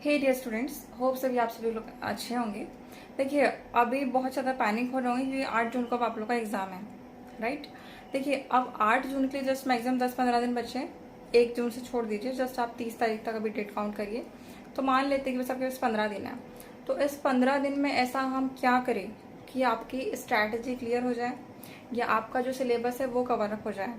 हे dear students, hope सभी आप सभी लोग अच्छे होंगे। देखिए, अभी बहुत ज़्यादा पैनिक हो रहे होंगे क्योंकि 8 जून को अब आप लोग का एग्ज़ाम है, राइट। देखिए, अब 8 जून के लिए जस्ट मैक्सिमम 10-15 दिन बचे हैं। 1 जून से छोड़ दीजिए, जस्ट आप 30 तारीख तक अभी डेट काउंट करिए। तो मान लेते हैं कि बस आपके पास 15 दिन है। तो इस 15 दिन में ऐसा हम क्या करें कि आपकी स्ट्रैटेजी क्लियर हो जाए या आपका जो सिलेबस है वो कवर अप हो जाए।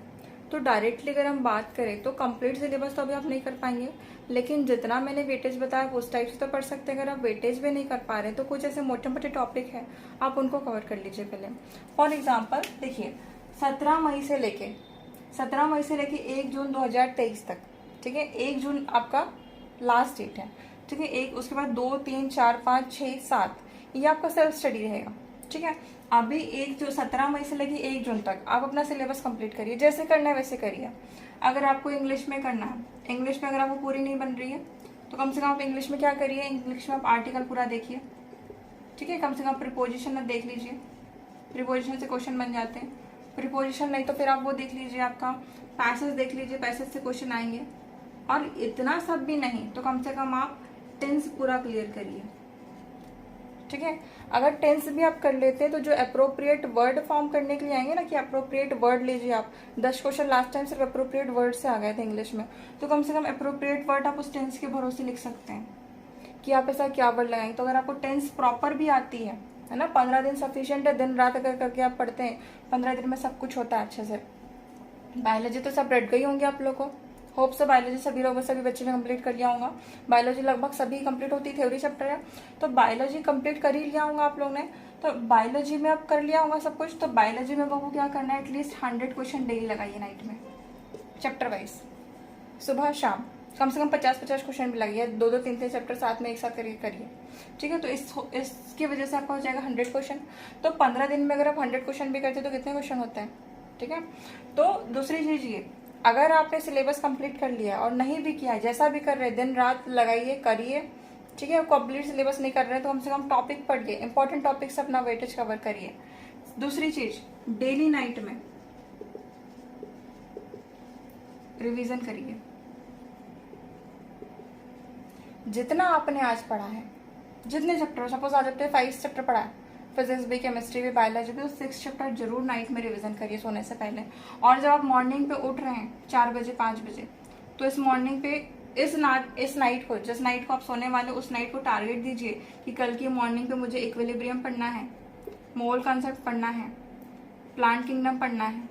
तो डायरेक्टली अगर हम बात करें तो कंप्लीट सिलेबस तो अभी आप नहीं कर पाएंगे, लेकिन जितना मैंने वेटेज बताया उस टाइप से तो पढ़ सकते हैं। अगर आप वेटेज भी नहीं कर पा रहे तो कुछ ऐसे मोटे मोटे टॉपिक है, आप उनको कवर कर लीजिए पहले। फॉर एग्जाम्पल देखिए, 17 मई से लेके 1 जून 2023 तक, ठीक है। 1 जून आपका लास्ट डेट है, ठीक है। एक उसके बाद 2, 3, 4, 5, 6, 7 ये आपका सेल्फ स्टडी रहेगा, ठीक है। अभी 17 मई से लेके 1 जून तक आप अपना सिलेबस कंप्लीट करिए, जैसे करना है वैसे करिए। अगर आपको इंग्लिश में करना है, इंग्लिश में अगर आपको पूरी नहीं बन रही है तो कम से कम आप इंग्लिश में क्या करिए, इंग्लिश में आप आर्टिकल पूरा देखिए, ठीक है। कम से कम प्रीपोजिशन आप देख लीजिए, प्रीपोजिशन से क्वेश्चन बन जाते हैं। प्रीपोजिशन नहीं तो फिर आप वो देख लीजिए, आपका पैसेज देख लीजिए, पैसेज से क्वेश्चन आएंगे। और इतना सब भी नहीं तो कम से कम आप टेंस पूरा क्लियर करिए, ठीक है। अगर टेंस भी आप कर लेते हैं तो जो अप्रोप्रिएट वर्ड फॉर्म करने के लिए आएंगे ना, कि अप्रोप्रिएट वर्ड लीजिए आप। 10 क्वेश्चन लास्ट टाइम सिर्फ अप्रोप्रिएट वर्ड से आ गए थे इंग्लिश में, तो कम से कम अप्रोप्रिएट वर्ड आप उस टेंस के भरोसे लिख सकते हैं कि आप ऐसा क्या वर्ड लगाएंगे। तो अगर आपको टेंस प्रॉपर भी आती है ना, 15 दिन सफिशियंट है। दिन रात अगर करके आप पढ़ते हैं 15 दिन में सब कुछ होता है अच्छे से। बायोलॉजी तो सब रट गई होंगी आप लोग को, होप से बायोलॉजी सभी बच्चे ने कंप्लीट कर लिया होगा। बायोलॉजी लगभग सभी कंप्लीट होती, थ्योरी चैप्टर है तो बायोलॉजी कंप्लीट कर ही लिया होगा आप लोग ने। तो बायोलॉजी में आप कर लिया होगा सब कुछ। तो बायोलॉजी में वो क्या करना है, एटलीस्ट 100 क्वेश्चन डेली लगाइए नाइट में, चैप्टर वाइज, सुबह शाम कम से कम 50-50 क्वेश्चन भी लगाइए। 2-2, 3-3 चैप्टर साथ में एक साथ करके करिए, ठीक है। तो इसकी वजह से आपका हो जाएगा 100 क्वेश्चन। तो 15 दिन में अगर आप 100 क्वेश्चन भी करते तो कितने क्वेश्चन होते हैं, ठीक है। तो दूसरी चीज ये, अगर आपने सिलेबस कंप्लीट कर लिया और नहीं भी किया है, जैसा भी कर रहे हैं दिन रात लगाइए करिए, ठीक है। कंप्लीट सिलेबस नहीं कर रहे हैं तो कम से कम टॉपिक पढ़िए, इंपॉर्टेंट टॉपिक्स अपना वेटेज कवर करिए। दूसरी चीज, डेली नाइट में रिवीजन करिए। जितना आपने आज पढ़ा है, जितने चैप्टर, सपोज आज आपने 5 चैप्टर पढ़ा है, फिजिक्स भी, केमिस्ट्री भी, बायोलॉजी भी, तो 6 चैप्टर जरूर नाइट में रिवीजन करिए सोने से पहले। और जब आप मॉर्निंग पे उठ रहे हैं 4 बजे 5 बजे, तो इस मॉर्निंग पे इस नाइट को, जिस नाइट को आप सोने वाले उस नाइट को टारगेट दीजिए कि कल की मॉर्निंग पे मुझे इक्विलिब्रियम पढ़ना है, मोल कॉन्सेप्ट पढ़ना है, प्लांट किंगडम पढ़ना है,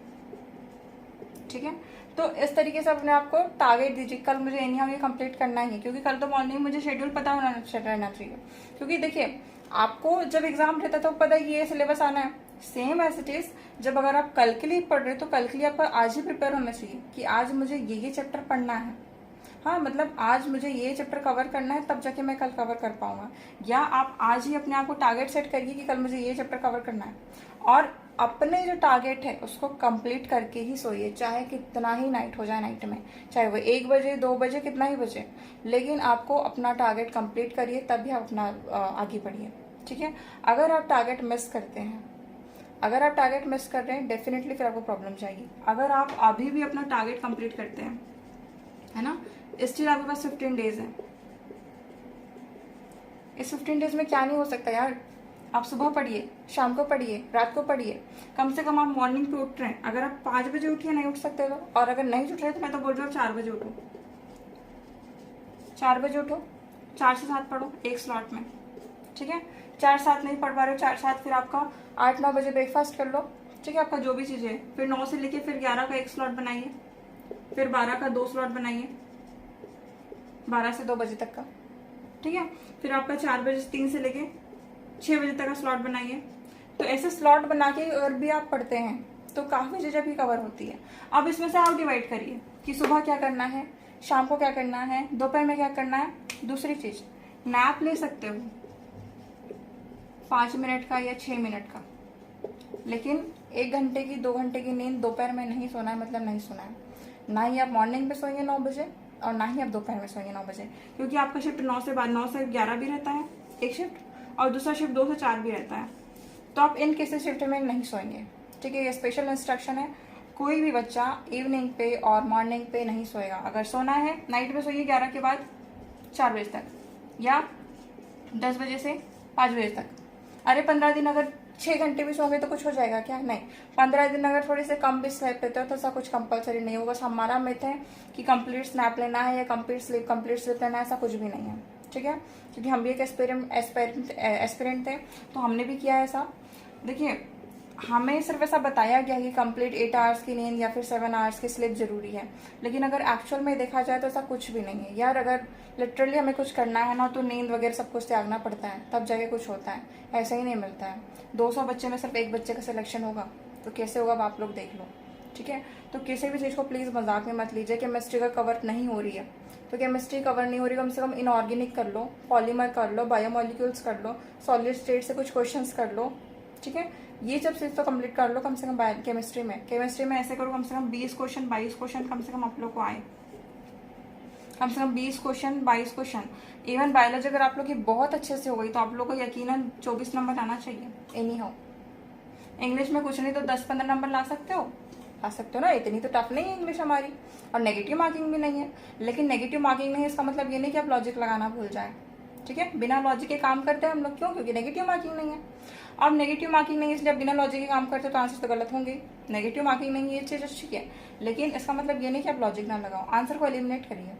ठीक है। तो इस तरीके से अपने आप को टारगेट दीजिए, कल मुझे ये कंप्लीट करना ही है, क्योंकि कल तो मॉर्निंग मुझे शेड्यूल पता रहना चाहिए। क्योंकि देखिए, आपको जब एग्जाम रहता है तो पता है कि ये सिलेबस आना है। सेम एज इट इज, जब अगर आप कल के लिए पढ़ रहे तो कल के लिए आपका आज ही प्रिपेयर होना चाहिए कि आज मुझे ये चैप्टर पढ़ना है। हाँ, मतलब आज मुझे ये चैप्टर कवर करना है, तब जाके मैं कल कवर कर पाऊंगा। या आप आज ही अपने आप को टारगेट सेट करिए कि कल मुझे ये चैप्टर कवर करना है, और अपने जो टारगेट है उसको कंप्लीट करके ही सोइए, चाहे कितना ही नाइट हो जाए नाइट में, चाहे वो 1 बजे 2 बजे कितना ही बजे, लेकिन आपको अपना टारगेट कंप्लीट करिए, तभी आप अपना आगे बढ़िए, ठीक है। अगर आप टारगेट मिस करते हैं, अगर आप टारगेट मिस कर रहे हैं, डेफिनेटली फिर आपको प्रॉब्लम जाएगी। अगर आप अभी भी अपना टारगेट कंप्लीट करते हैं, है ना, स्टिल आपके पास 15 डेज है। इस 15 डेज में क्या नहीं हो सकता यार। आप सुबह पढ़िए, शाम को पढ़िए, रात को पढ़िए, कम से कम आप मॉर्निंग पे उठ रहे हैं। अगर आप 5 बजे उठिए, नहीं उठ सकते तो, और अगर नहीं उठ रहे तो मैं तो बोल रही हूँ 4 बजे उठो, 4 बजे उठो, 4 से 7 पढ़ो एक स्लॉट में, ठीक है। 4-7 नहीं पढ़ पा रहे हो, 4-7 फिर आपका 8-9 बजे ब्रेकफास्ट कर लो, ठीक है। आपका जो भी चीज़ है, फिर 9 से लेके फिर 11 का एक स्लॉट बनाइए, फिर 12 का 2 स्लॉट बनाइए, 12 से 2 बजे तक का, ठीक है। फिर आपका 4 बजे 3 से लेके 6 बजे तक का स्लॉट बनाइए। तो ऐसे स्लॉट बना के अगर भी आप पढ़ते हैं तो काफी चीजें भी कवर होती है। अब इसमें से आप डिवाइड करिए कि सुबह क्या करना है, शाम को क्या करना है, दोपहर में क्या करना है। दूसरी चीज, नैप ले सकते हो 5 मिनट का या 6 मिनट का, लेकिन 1 घंटे की 2 घंटे की नींद दोपहर में नहीं सोना है, मतलब नहीं सोना है। ना ही आप मॉर्निंग में सोएंगे 9 बजे और ना ही आप दोपहर में सोएंगे 9 बजे, क्योंकि आपका शिफ्ट 9 से 11 भी रहता है एक शिफ्ट, और दूसरा शिफ्ट 2 से 4 भी रहता है। तो आप इन किसी शिफ्ट में नहीं सोएंगे, ठीक है। ये स्पेशल इंस्ट्रक्शन है, कोई भी बच्चा इवनिंग पे और मॉर्निंग पे नहीं सोएगा। अगर सोना है नाइट में सोइए 11 के बाद 4 बजे तक, या 10 बजे से 5 बजे तक। अरे 15 दिन अगर 6 घंटे भी सोओगे तो कुछ हो जाएगा क्या? नहीं। 15 दिन अगर थोड़ी से कम भी स्लीप लेते हो तो ऐसा कुछ कंपलसरी नहीं होगा। बस हमारा मिथ है कि कंप्लीट स्नैप लेना है या कंप्लीट स्लीप लेना है, ऐसा कुछ भी नहीं है। ठीक है, क्योंकि हम भी एक एस्पिरेंट थे तो हमने भी किया है ऐसा। देखिए, हमें सिर्फ ऐसा बताया गया कि कंप्लीट 8 आवर्स की नींद या फिर 7 आवर्स की स्लीप जरूरी है, लेकिन अगर एक्चुअल में देखा जाए तो ऐसा कुछ भी नहीं है यार। अगर लिटरली हमें कुछ करना है ना तो नींद वगैरह सब कुछ त्यागना पड़ता है, तब जाके कुछ होता है, ऐसा ही नहीं मिलता है। 200 बच्चे में सिर्फ एक बच्चे का सिलेक्शन होगा तो कैसे होगा अब आप लोग देख लो। ठीक है, तो किसी भी चीज़ को प्लीज़ मजाक में मत लीजिए। केमिस्ट्री का कवर नहीं हो रही है तो केमिस्ट्री कवर नहीं हो रही, कम से कम इनऑर्गेनिक कर लो, पॉलीमर कर लो, बायोमोलिक्यूल्स कर लो, सॉलिड स्टेट से कुछ क्वेश्चंस कर लो। ठीक है, ये सब चीज़ तो कंप्लीट कर लो कम से कम। केमिस्ट्री में ऐसे करो कम से कम 20 क्वेश्चन 22 क्वेश्चन कम से कम आप लोग को आए, कम से कम 20 क्वेश्चन 22 क्वेश्चन। इवन बायोलॉजी अगर आप लोग की बहुत अच्छे से हो गई तो आप लोग को यकीनन 24 नंबर आना चाहिए एनी हाउ। इंग्लिश में कुछ नहीं तो 10-15 नंबर ला सकते हो ना, इतनी तो टफ नहीं है इंग्लिश हमारी। और नेगेटिव मार्किंग भी नहीं है, लेकिन नेगेटिव मार्किंग नहीं है इसका मतलब ये नहीं कि आप लॉजिक लगाना भूल जाए। ठीक है, बिना लॉजिक के काम करते हैं हम लोग, क्यों? क्योंकि नेगेटिव मार्किंग नहीं है। अब नेगेटिव मार्किंग नहीं है इसलिए बिना लॉजिक के काम करते हो तो आंसर तो गलत होंगे। नेगेटिव मार्किंग नहीं है ये चीज़ अच्छी है, लेकिन इसका मतलब ये नहीं कि आप लॉजिक ना लगाओ, आंसर को एलिमिनेट करिए।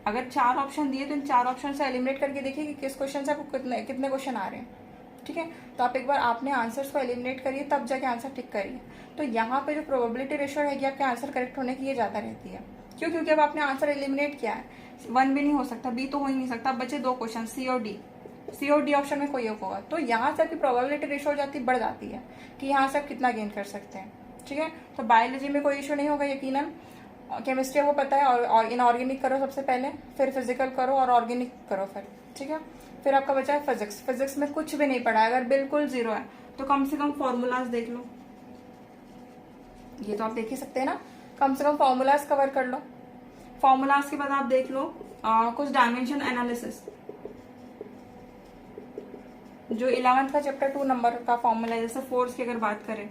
अगर 4 ऑप्शन दिए तो इन 4 ऑप्शन से एलिमिनेट करके देखिए कि किस क्वेश्चन से आपको कितने क्वेश्चन आ रहे हैं। ठीक है, तो आप एक बार आपने आंसर्स को एलिमिनेट करिए तब जाके आंसर टिक करिए। तो यहाँ पे जो प्रोबेबिलिटी रेशो रहेगी आपके आंसर करेक्ट होने की ये ज़्यादा रहती है। क्यों? क्योंकि अब आपने आंसर एलिमिनेट किया है। 1 भी नहीं हो सकता, बी तो हो ही नहीं सकता, बचे 2 क्वेश्चन, सी और डी ऑप्शन में कोई एक होगा। तो यहाँ से आपकी प्रोबेबिलिटी रेशो बढ़ जाती है कि यहाँ से आप कितना गेन कर सकते हैं। ठीक है, तो बायोलॉजी में कोई इशू नहीं होगा यकीनन। केमिस्ट्री को पता है, और इनऑर्गेनिक करो सबसे पहले, फिर फिजिकल करो और ऑर्गेनिक करो फिर। ठीक है, फिर आपका बचा है फिजिक्स। फिजिक्स में कुछ भी नहीं पढ़ा है, अगर बिल्कुल जीरो है तो कम से कम फॉर्मूलाज देख लो। ये तो आप देख ही सकते हैं ना, कम से कम फॉर्मूलाज कवर कर लो। फॉर्मूलाज के बाद आप देख लो कुछ डायमेंशन एनालिसिस, जो 11th का चैप्टर 2 नंबर का फॉर्मूला है। जैसे फोर्स की अगर बात करें,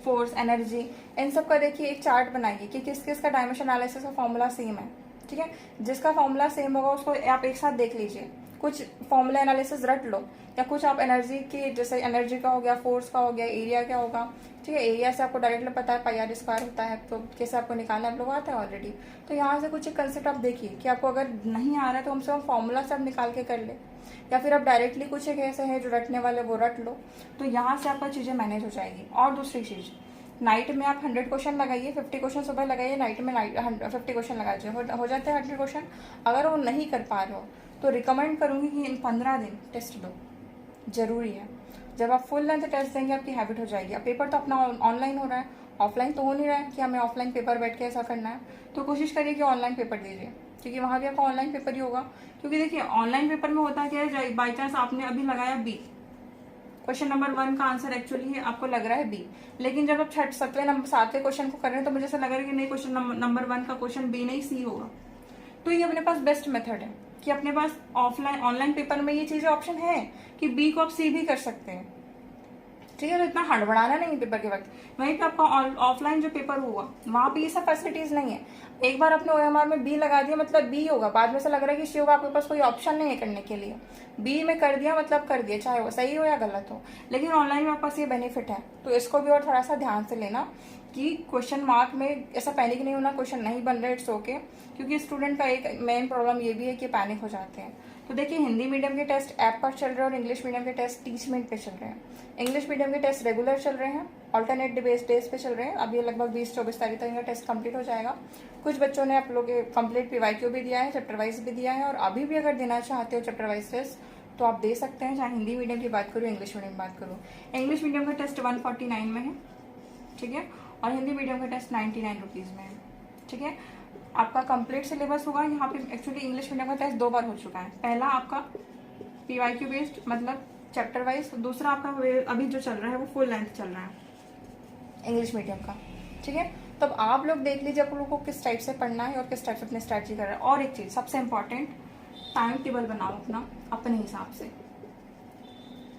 फोर्स, एनर्जी, इन सब का देखिए एक चार्ट बनाइए कि किस किस का डायमेंशन एनालिसिस का फॉर्मूला सेम है। ठीक है, जिसका फॉर्मूला सेम होगा उसको आप एक साथ देख लीजिए। कुछ फॉर्मूला एनालिसिस रट लो, या कुछ आप एनर्जी की, जैसे एनर्जी का हो गया, फोर्स का हो गया, एरिया क्या होगा। ठीक है, एरिया से आपको डायरेक्टली पता है पाई स्क्वायर होता है, तो कैसे आपको निकालना आप लोग आता है ऑलरेडी। तो यहाँ से कुछ एक कंसेप्ट आप देखिए कि आपको अगर नहीं आ रहा है तो हमसे फॉर्मूला से आप निकाल के कर ले, या फिर आप डायरेक्टली कुछ एक ऐसे है जो रटने वाले वो रट लो। तो यहाँ से आपका चीज़ें मैनेज हो जाएगी। और दूसरी चीज़, नाइट में आप 100 क्वेश्चन लगाइए, 50 क्वेश्चन सुबह लगाइए, नाइट में 50 क्वेश्चन लगाइए, हो जाते हैं 100 क्वेश्चन। अगर वो नहीं कर पा रहे हो तो रिकमेंड करूंगी कि इन 15 दिन टेस्ट दो, जरूरी है। जब आप फुल लेंथ टेस्ट देंगे आपकी हैबिट हो जाएगी। अब पेपर तो अपना ऑनलाइन हो रहा है, ऑफलाइन तो हो नहीं रहा है कि हमें ऑफलाइन पेपर बैठ के ऐसा करना है। तो कोशिश करिए कि ऑनलाइन पेपर दीजिए, क्योंकि वहाँ भी आपका ऑनलाइन पेपर ही होगा। क्योंकि देखिए ऑनलाइन पेपर में होता क्या है, बाई चांस आपने अभी लगाया बी, क्वेश्चन नंबर 1 का आंसर एक्चुअली आपको लग रहा है बी, लेकिन जब आप 7वें क्वेश्चन को कर रहे हैं तो मुझे ऐसा लग रहा है कि नहीं, क्वेश्चन नंबर 1 का क्वेश्चन बी नहीं सी होगा। तो ये अपने पास बेस्ट मेथड है कि अपने पास ऑनलाइन पेपर में ये चीजें ऑप्शन है कि बी को आप सी भी कर सकते हैं। ठीक है, तो इतना हड़बड़ाना नहीं पेपर के वक्त। वहीं पे आपका ऑफलाइन जो पेपर हुआ वहां पे ये सब फैसिलिटीज नहीं है। एक बार आपने ओएमआर में बी लगा दिया मतलब बी होगा, बाद में से लग रहा है कि सी होगा, आपके पास कोई ऑप्शन नहीं है करने के लिए। बी में कर दिया मतलब कर दिया, चाहे वो सही हो या गलत हो। लेकिन ऑनलाइन में आपके पास ये बेनिफिट है, तो इसको भी और थोड़ा सा ध्यान से लेना कि क्वेश्चन मार्क में ऐसा पैनिक नहीं होना, क्वेश्चन नहीं बन रहे, इट्स ओके। क्योंकि स्टूडेंट का एक मेन प्रॉब्लम ये भी है कि पैनिक हो जाते हैं। तो देखिए, हिंदी मीडियम के टेस्ट ऐप पर चल रहे हैं और इंग्लिश मीडियम के टेस्ट टीचमेंट पे चल रहे हैं। इंग्लिश मीडियम के टेस्ट रेगुलर चल रहे हैं, ऑल्टरनेट डेज पे चल रहे हैं। अब ये लगभग 20-24 तारीख तक इनका टेस्ट कंप्लीट हो जाएगा। कुछ बच्चों ने आप लोग कंप्लीट पीवाईक्यू भी दिया है, चैप्टर वाइज भी दिया है, और अभी भी अगर देना चाहते हो चैप्टर वाइज टेस्ट तो आप दे सकते हैं, चाहे हिंदी मीडियम की बात करूँ, इंग्लिश मीडियम की बात करूँ। इंग्लिश मीडियम का टेस्ट 149 में है, ठीक है, और हिंदी मीडियम का टेस्ट 99 रुपीज़ में है। ठीक है, आपका कंप्लीट सिलेबस होगा। यहाँ पे एक्चुअली इंग्लिश मीडियम का टेस्ट 2 बार हो चुका है। पहला आपका पीवाईक्यू बेस्ड मतलब चैप्टर वाइज, दूसरा आपका अभी जो चल रहा है वो फुल लेंथ चल रहा है इंग्लिश मीडियम का। ठीक है, तो अब आप लोग देख लीजिए आप लोगों को किस टाइप से पढ़ना है और किस टाइप से अपनी स्ट्रैटेजी कर रहा है। और एक चीज़ सबसे इंपॉर्टेंट, टाइम टेबल बनाओ अपने हिसाब से।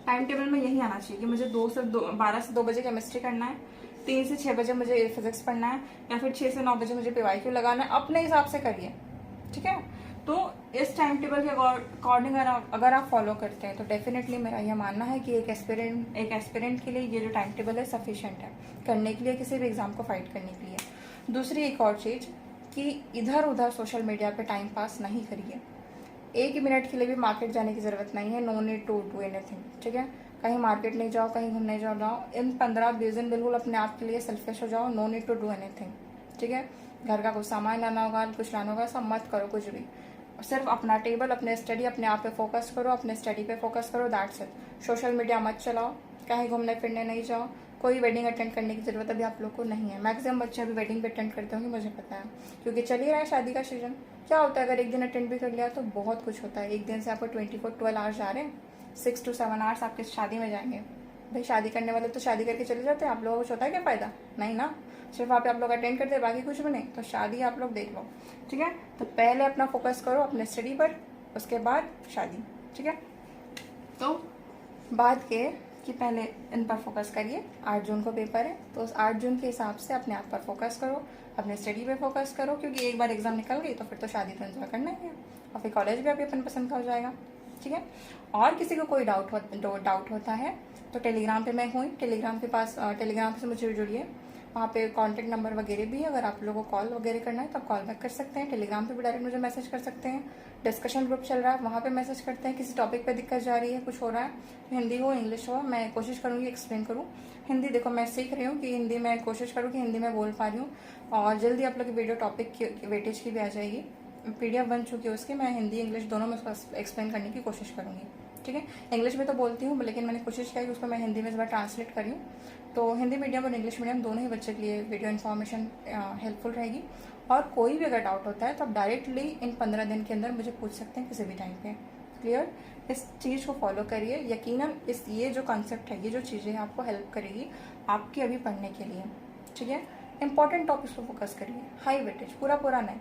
टाइम टेबल में यही आना चाहिए कि मुझे 12 से 2 बजे केमिस्ट्री करना है, 3 से 6 बजे मुझे फिजिक्स पढ़ना है, या फिर 6 से 9 बजे मुझे पीवाईक्यू लगाना है। अपने हिसाब से करिए, ठीक है। तो इस टाइम टेबल के अकॉर्डिंग अगर आप फॉलो करते हैं तो डेफिनेटली मेरा यह मानना है कि एक एस्पिरेंट के लिए ये जो टाइम टेबल है सफिशिएंट है करने के लिए, किसी भी एग्जाम को फाइट करने के लिए। दूसरी एक और चीज़ कि इधर उधर सोशल मीडिया पे टाइम पास नहीं करिए। 1 मिनट के लिए भी मार्केट जाने की ज़रूरत नहीं है, no need to do anything, ठीक है। कहीं मार्केट नहीं जाओ, कहीं घूमने जाओ, इन 15-20 दिन बिल्कुल अपने आप के लिए सेल्फिश हो जाओ, no need to do anything, ठीक है। घर का कुछ सामान लाना होगा, कुछ लाना होगा, सब मत करो कुछ भी। सिर्फ अपना टेबल, अपने स्टडी, अपने आप पे फोकस करो, अपने स्टडी पे फोकस करो, दैट्स इट। सोशल मीडिया मत चलाओ, कहीं घूमने फिरने नहीं जाओ, कोई वेडिंग अटेंड करने की जरूरत अभी आप लोग को नहीं है। मैक्सिमम बच्चे अभी वेडिंग भी अटेंड करते होंगे, मुझे पता है, क्योंकि चल ही रहा है शादी का सीजन। क्या होता है अगर एक दिन अटेंड भी कर लिया तो बहुत कुछ होता है। एक दिन से आपको 24-12 आवर्स जा रहे हैं, 6 to 7 आवर्स आपके शादी में जाएंगे। भाई शादी करने वाले तो शादी करके चले जाते हैं, आप लोगों को कुछ होता है क्या फायदा? नहीं ना, सिर्फ आप लोग अटेंड करते हैं, बाकी कुछ भी नहीं। तो शादी आप लोग देख लो, ठीक है। तो पहले अपना फोकस करो अपने स्टडी पर, उसके बाद शादी, ठीक है। तो बात के कि पहले इन पर फोकस करिए। 8 जून को पेपर है, तो उस 8 जून के हिसाब से अपने आप पर फोकस करो, अपने स्टडी पे फोकस करो, क्योंकि एक बार एग्जाम निकल गई तो फिर तो शादी तो एंजॉय करना ही है, और फिर कॉलेज भी आपके अपन पसंद का हो जाएगा, ठीक है। और किसी को कोई डाउट होता है तो टेलीग्राम पे मैं हूँ, टेलीग्राम से मुझे जुड़िए। वहाँ पे कॉन्टैक्ट नंबर वगैरह भी है, अगर आप लोगों को कॉल वगैरह करना है तो आप कॉल बैक कर सकते हैं। टेलीग्राम पे भी डायरेक्ट मुझे मैसेज कर सकते हैं। डिस्कशन ग्रुप चल रहा है, वहाँ पे मैसेज करते हैं। किसी टॉपिक पे दिक्कत जा रही है, कुछ हो रहा है, हिंदी हो इंग्लिश हो, मैं कोशिश करूँगी एक्सप्लेन करूँ। हिंदी देखो मैं सीख रही हूँ कि हिंदी में कोशिश करूँ कि हिंदी में बोल पा रही हूँ, और जल्दी आप लोग की वीडियो टॉपिक की वेटेज की भी आ जाएगी। PDF बन चुकी है उसकी, मैं हिंदी इंग्लिश दोनों में उसको एक्सप्लेन करने की कोशिश करूँगी, ठीक है। इंग्लिश में तो बोलती हूँ, लेकिन मैंने कोशिश किया कि उसको मैं हिंदी में इस बार ट्रांसलेट करी हूँ। तो हिंदी मीडियम और इंग्लिश मीडियम दोनों ही बच्चे के लिए वीडियो इन्फॉर्मेशन हेल्पफुल रहेगी। और कोई भी अगर डाउट होता है तो आप डायरेक्टली इन 15 दिन के अंदर मुझे पूछ सकते हैं किसी भी टाइम पे। क्लियर? इस चीज़ को फॉलो करिए, यकीनन ये जो कॉन्सेप्ट है, ये जो चीज़ें आपको हेल्प करेगी आपकी अभी पढ़ने के लिए, ठीक है। इंपॉर्टेंट टॉपिक्स पर फोकस करिए, हाई वेटेज, पूरा नहीं,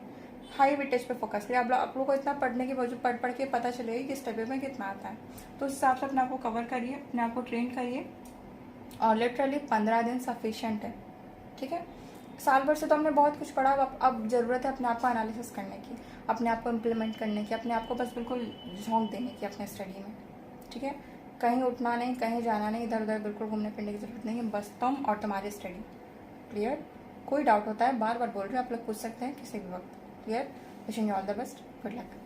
हाई वेटेज पे फोकस करिए। आप लोग को इतना पढ़ने के वजह पढ़ के पता चलेगा कि इस टॉपिक में कितना आता है, तो उस हिसाब से अपने आप को कवर करिए, अपने आप को ट्रेन करिए। और लिटरली 15 दिन सफिशिएंट है, ठीक है। साल भर से तो हमने बहुत कुछ पढ़ा, अब ज़रूरत है अपने आप को एनालिसिस करने की, अपने आप को इम्प्लीमेंट करने की, अपने आप को बस बिल्कुल झोंक देने की अपने स्टडी में, ठीक है। कहीं उठना नहीं, कहीं जाना नहीं, इधर उधर बिल्कुल घूमने फिरने की जरूरत नहीं है, बस तुम और तुम्हारी स्टडी। क्लियर? कोई डाउट होता है बार बार बोल रहे हो, आप लोग पूछ सकते हैं किसी भी वक्त। Clear? Wishing you all the best, good luck.